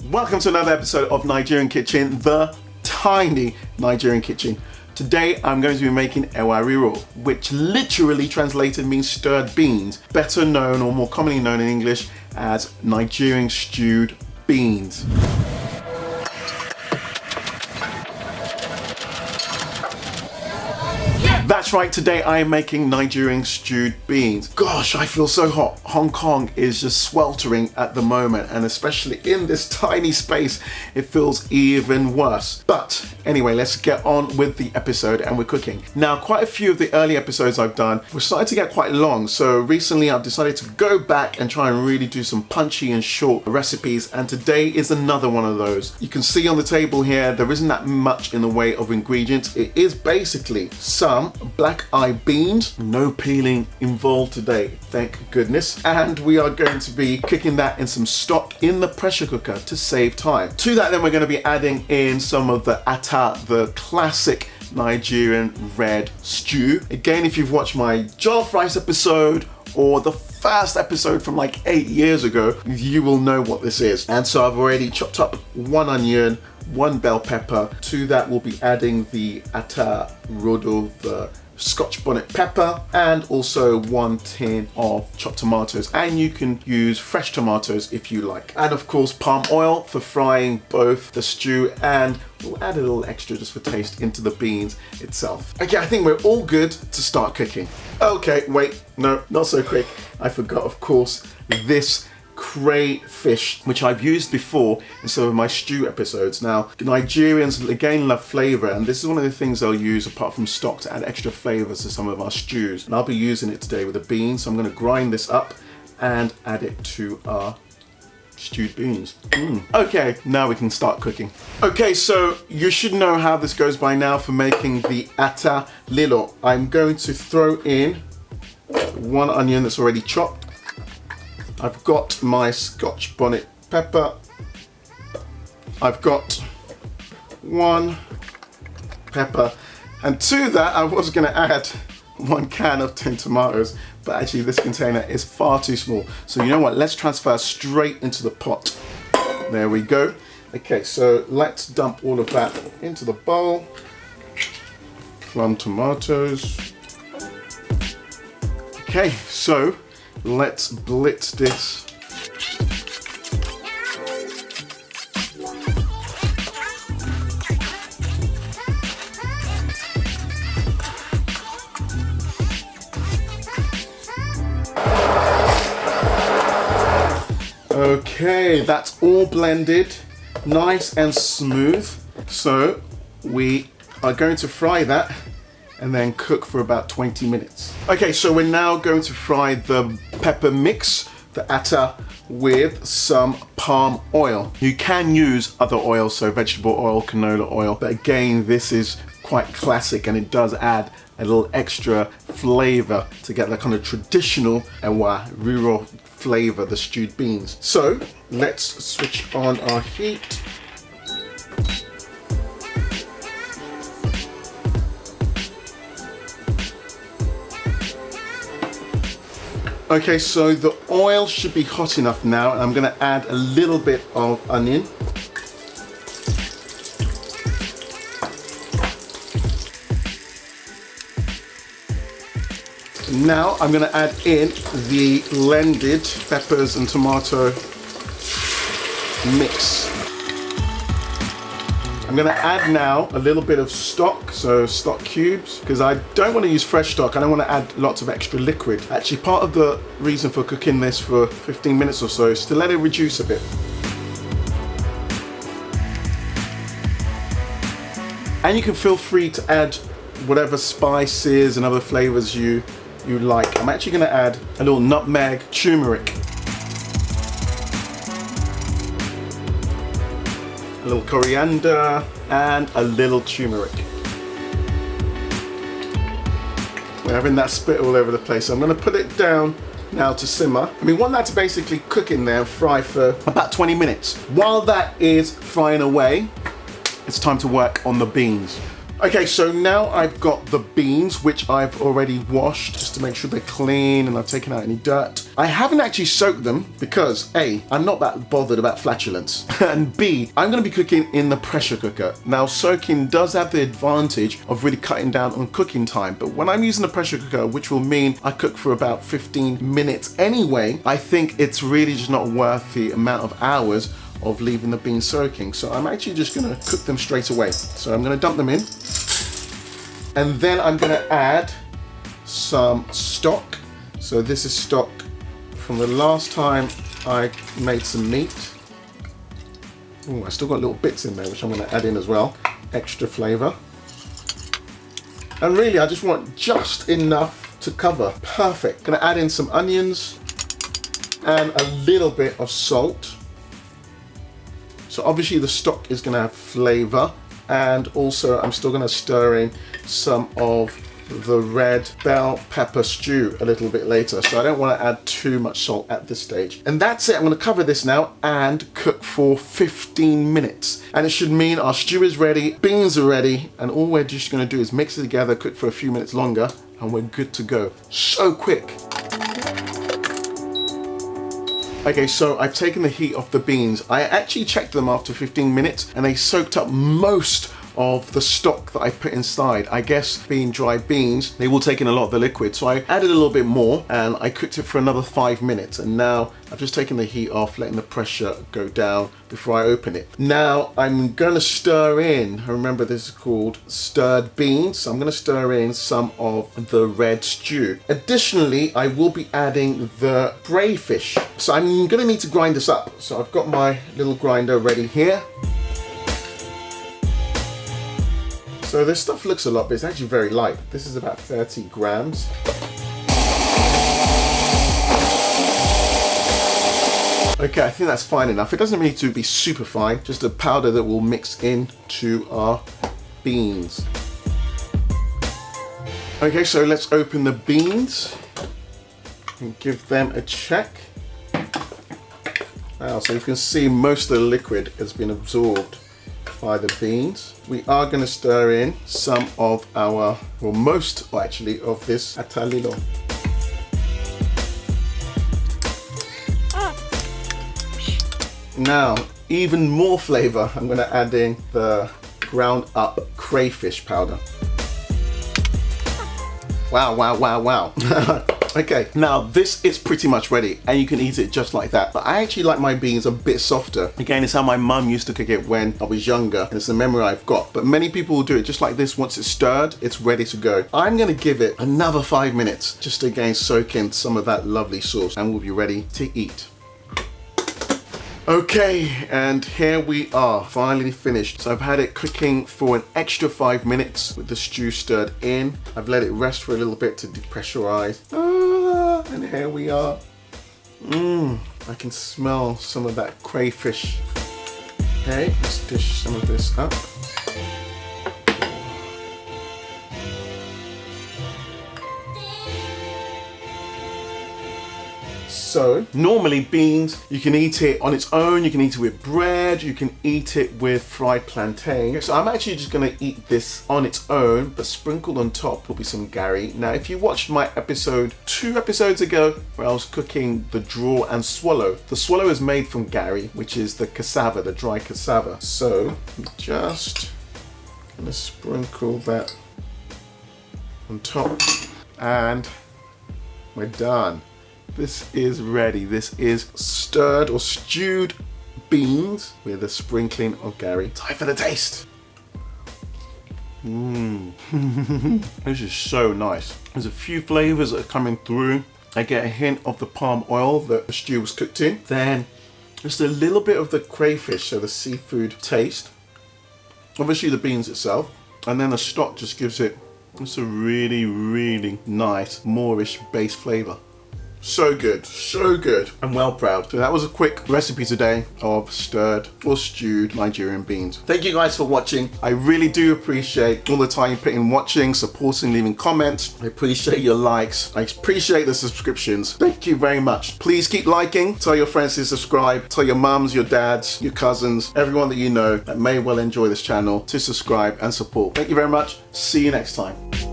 Welcome to another episode of Nigerian Kitchen, the tiny Nigerian kitchen. Today I'm going to be making Ewa Riro, which literally translated means stirred beans, better known or more commonly known in English as Nigerian Stewed Beans. That's right, today I am making Nigerian stewed beans. Gosh, I feel so hot. Hong Kong is just sweltering at the moment, and especially in this tiny space, it feels even worse. But anyway, let's get on with the episode, and we're cooking. Now, quite a few of the early episodes I've done were starting to get quite long, so recently I've decided to go back and try and really do some punchy and short recipes, and today is another one of those. You can see on the table here, there isn't that much in the way of ingredients. It is basically some black-eyed beans, no peeling involved today, thank goodness, and we are going to be cooking that in some stock in the pressure cooker to save time. To that then we're going to be adding in some of the ata, the classic Nigerian red stew. Again, if you've watched my jollof rice episode or the first episode from like 8 years ago, you will know what this is. And so I've already chopped up one onion, one bell pepper. To that we'll be adding the ata rodo, the Scotch bonnet pepper, and also 1 tin of chopped tomatoes, and you can use fresh tomatoes if you like, and of course palm oil for frying both the stew, and we'll add a little extra just for taste into the beans itself. Okay, I think we're all good to start cooking. Okay, wait, no, not so quick. I forgot, of course, this crayfish, which I've used before in some of my stew episodes. Now, the Nigerians again love flavor, and this is one of the things they'll use apart from stock to add extra flavors to some of our stews. And I'll be using it today with the beans, so I'm going to grind this up and add it to our stewed beans. Okay, now we can start cooking. Okay, so you should know how this goes by now for making the ata lilo. I'm going to throw in 1 onion that's already chopped. I've got my Scotch bonnet pepper. I've got 1 pepper. And to that, I was gonna add 1 can of tin tomatoes, but actually this container is far too small. So you know what, let's transfer straight into the pot. There we go. Okay, so let's dump all of that into the bowl. Plum tomatoes. Okay, so let's blitz this. Okay, that's all blended, nice and smooth. So we are going to fry that and then cook for about 20 minutes. Okay, so we're now going to fry the pepper mix, the ata, with some palm oil. You can use other oils, so vegetable oil, canola oil, but again, this is quite classic and it does add a little extra flavor to get that kind of traditional Ewa Riro flavor, the stewed beans. So let's switch on our heat. Okay, so the oil should be hot enough now, and I'm going to add a little bit of onion. Now I'm going to add in the blended peppers and tomato mix. I'm going to add now a little bit of stock, so stock cubes, because I don't want to use fresh stock. I don't want to add lots of extra liquid. Actually, part of the reason for cooking this for 15 minutes or so is to let it reduce a bit. And you can feel free to add whatever spices and other flavors you like. I'm actually going to add a little nutmeg, turmeric, a little coriander, and a little turmeric. We're having that spit all over the place. So I'm going to put it down now to simmer. And we want that to basically cook in there and fry for about 20 minutes. While that is frying away, it's time to work on the beans. Okay, so now I've got the beans, which I've already washed just to make sure they're clean, and I've taken out any dirt. I haven't actually soaked them because A, I'm not that bothered about flatulence, and B, I'm gonna be cooking in the pressure cooker. Now, soaking does have the advantage of really cutting down on cooking time, but when I'm using the pressure cooker, which will mean I cook for about 15 minutes anyway, I think it's really just not worth the amount of hours of leaving the beans soaking. So I'm actually just gonna cook them straight away. So I'm gonna dump them in, and then I'm gonna add some stock. So this is stock from the last time I made some meat. Ooh, I still got little bits in there, which I'm gonna add in as well. Extra flavor. And really, I just want just enough to cover. Perfect. Gonna add in some onions and a little bit of salt. So obviously the stock is going to have flavor, and also I'm still going to stir in some of the red bell pepper stew a little bit later. So I don't want to add too much salt at this stage. And that's it. I'm going to cover this now and cook for 15 minutes. And it should mean our stew is ready, beans are ready, and all we're just going to do is mix it together, cook for a few minutes longer, and we're good to go. So quick. Okay, so I've taken the heat off the beans. I actually checked them after 15 minutes and they soaked up most of the stock that I put inside. I guess being dry beans, they will take in a lot of the liquid. So I added a little bit more and I cooked it for another 5 minutes. And now I've just taken the heat off, letting the pressure go down before I open it. Now I'm gonna stir in, remember this is called stirred beans. So I'm gonna stir in some of the red stew. Additionally, I will be adding the crayfish. So I'm gonna need to grind this up. So I've got my little grinder ready here. So this stuff looks a lot, but it's actually very light. This is about 30 grams. Okay, I think that's fine enough. It doesn't need to be super fine, just a powder that will mix into our beans. Okay, so let's open the beans and give them a check. Wow, so you can see most of the liquid has been absorbed by the beans. We are going to stir in some of our, well, most actually of this lilo. Now, even more flavor, I'm going to add in the ground up crayfish powder. Wow, wow, wow, wow. Okay, now this is pretty much ready and you can eat it just like that. But I actually like my beans a bit softer. Again, it's how my mum used to cook it when I was younger, and it's a memory I've got. But many people will do it just like this. Once it's stirred, it's ready to go. I'm gonna give it another 5 minutes just to again soak in some of that lovely sauce, and we'll be ready to eat. Okay, and here we are, finally finished. So I've had it cooking for an extra 5 minutes with the stew stirred in. I've let it rest for a little bit to depressurize. And here we are. I can smell some of that crayfish. Okay, let's dish some of this up. So normally beans, you can eat it on its own, you can eat it with bread, you can eat it with fried plantain. So I'm actually just gonna eat this on its own, but sprinkled on top will be some gari. Now, if you watched my episode 2 episodes ago, where I was cooking the draw and swallow, the swallow is made from gari, which is the cassava, the dry cassava. So just gonna sprinkle that on top and we're done. This is ready. This is stirred or stewed beans with a sprinkling of gari. Time for the taste. This is so nice. There's a few flavors that are coming through. I get a hint of the palm oil that the stew was cooked in. Then just a little bit of the crayfish, so the seafood taste. Obviously the beans itself. And then the stock just gives it just a really, really nice Moorish base flavor. So good, so good. I'm well proud. So that was a quick recipe today of stirred or stewed Nigerian beans. Thank you guys for watching. I really do appreciate all the time you put in watching, supporting, leaving comments. I appreciate your likes. I appreciate the subscriptions. Thank you very much. Please keep liking. Tell your friends to subscribe. Tell your mums, your dads, your cousins, everyone that you know that may well enjoy this channel to subscribe and support. Thank you very much. See you next time.